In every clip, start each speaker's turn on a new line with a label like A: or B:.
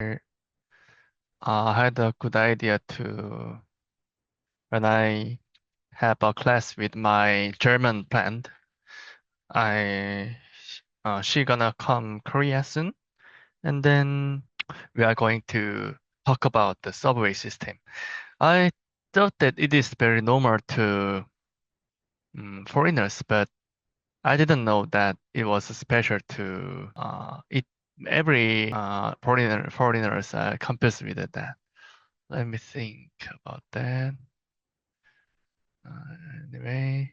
A: I had a good idea to when I have a class with my German friend. She gonna come Korea soon, and then we are going to talk about the subway system. I thought that it is very normal to foreigners, but I didn't know that it was special to it. Every foreigners are confused with that. Let me think about that. Anyway,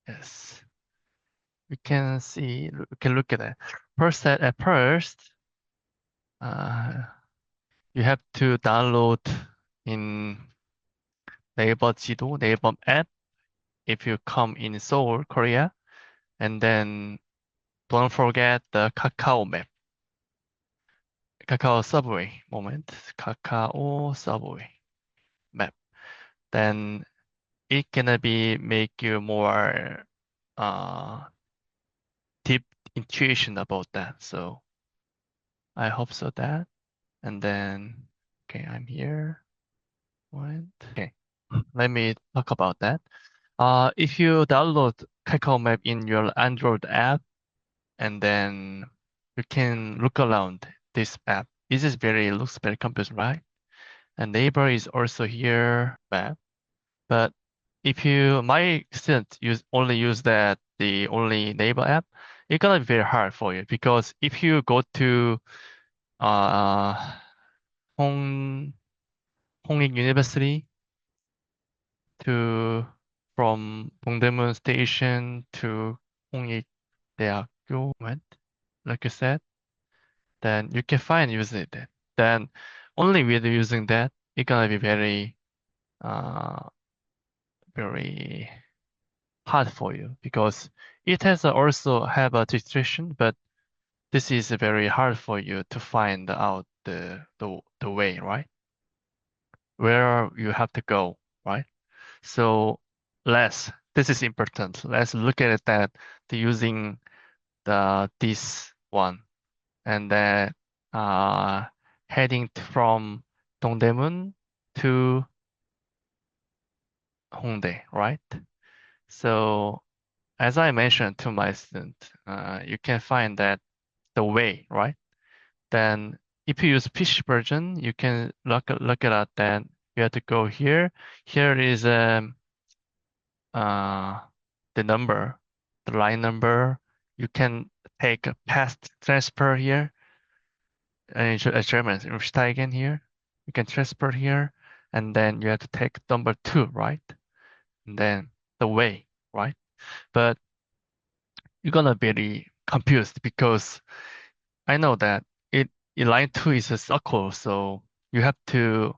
A: yes, we can see, we can look at it. First, at first, uh, you have to download in Naver 지도, Naver app if you come in Seoul, Korea, and then don't forget the Kakao map, Kakao Subway Kakao Subway map. Then it gonna be make you more uh deep intuition about that. So I hope so that. And then, okay, I'm here. Okay, let me talk about that. If you download Kakao Map in your Android app, and then you can look around this app. Looks very confusing, right? And neighbor is also here, map. But if my students only use the only neighbor app, it's gonna be very hard for you because if you go to uh, Hong Hongik University to from 동대문 station to 홍익 대학교, right? Like you said, then you can find using that. Then only with using that, it's gonna be uh, very hard for you because it has also have a restriction, but this is very hard for you to find out the way, right? Where you have to go, right? So this is important. Let's look at it that using this one and then heading from Dongdaemun to Hongdae, right? So as I mentioned to my student, you can find that the way, right? Then if you use PC version, you can look it up. Then you have to go here. Here is uh, the number, the line number. You can take a past transfer here. German, Umsteigen here. You can transfer here, and then you have to take number 2, right? And then the way, right? But you're gonna be really confused because I know that line 2 is a circle, so you have to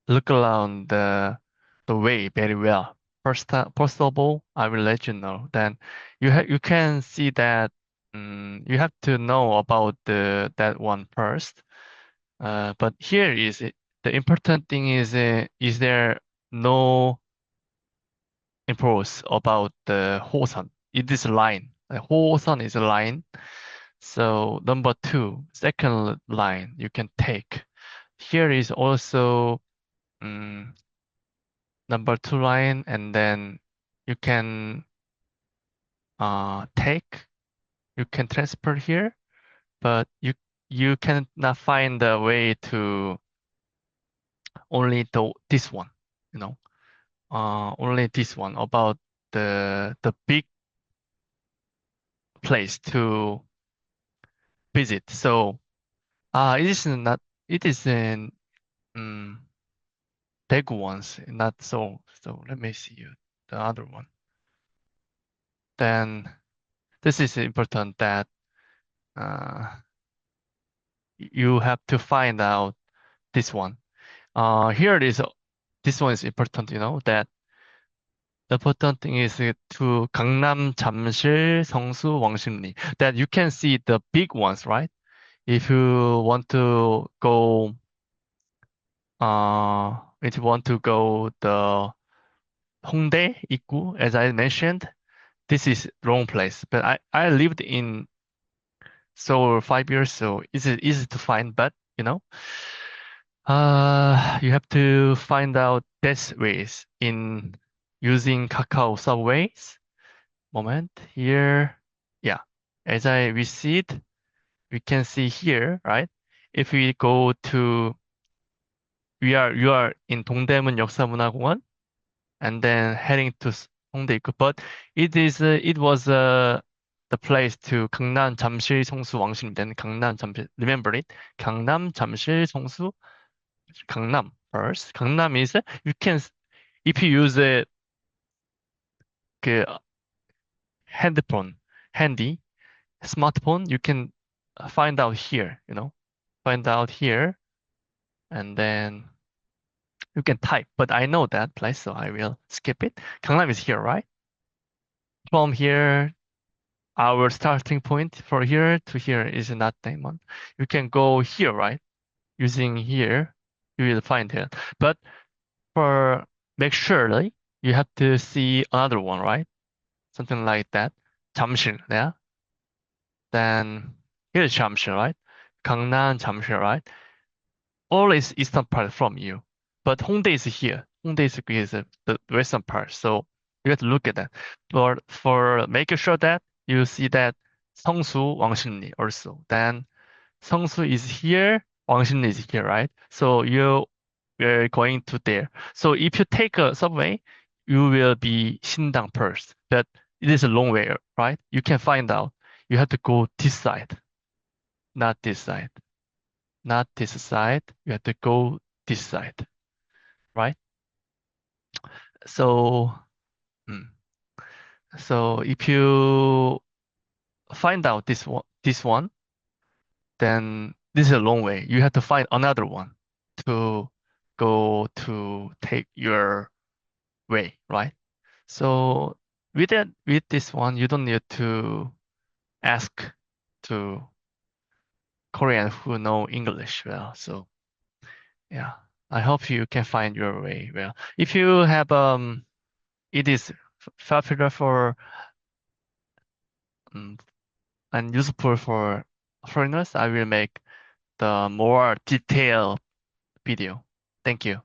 A: look around the way very well. First of all, I will let you know. Then you can see that you have to know about that one first. But here the important thing is there no info about the Hosan. It is a line. The Hosan is a line. So number 2, second line you can take. Here is also um, number 2 line, and then you can take, you can transfer here, but you cannot find the way to only this one, you know, only this one about the big place to visit. So it is not it is in um, Daegu ones, not so. So let me see the other one. Then this is important that uh, you have to find out this one. Here it is. This one is important, that the important thing is to Gangnam, Jamsil, Seongsu, Wangsimli. That you can see the big ones, right? If you want to go the Hongdae, Ikgu, as I mentioned, this is wrong place. But I lived in Seoul 5 years, so it's easy to find. But you know. You have to find out this ways in using Kakao Subways. Moment here. Yeah. As we see it, we can see here, right? If we go to, you are in 동대문 역사문화공원 and then heading to 홍대 입구. But it was the place to 강남 잠실 성수 왕십리. Then 강남 잠실, remember it? 강남 잠실 성수 강남 first. 강남 is you can if you use 그 핸드폰, handy smartphone, you can find out here, find out here, and then you can type. But I know that place, so I will skip it. 강남 is here, right? From here, our starting point for here to here is not Daemon. You can go here, right? Using here, you will find it. But for make sure, like, you have to see another one, right? Something like that. 잠실, yeah. Then here's 잠실, right? 강남 잠실, right? All is eastern part from you, but Hongdae is here. Hongdae is the western part, so you have to look at that. But for making sure that you see that 성수, 왕십리 also. Then 성수 is here, 왕십리 is here, right? So you are going to there. So if you take a subway, you will be 신당 first. But it is a long way, right? You can find out. You have to go this side, not this side. Not this side. You have to go this side, right? So, mm, so if you find out this one, then this is a long way. You have to find another one to go to take your way, right? So with this one, you don't need to ask to Korean who know English well. So yeah, I hope you can find your way well. If you have it is popular for um, and useful for foreigners, I will make the more detailed video. Thank you.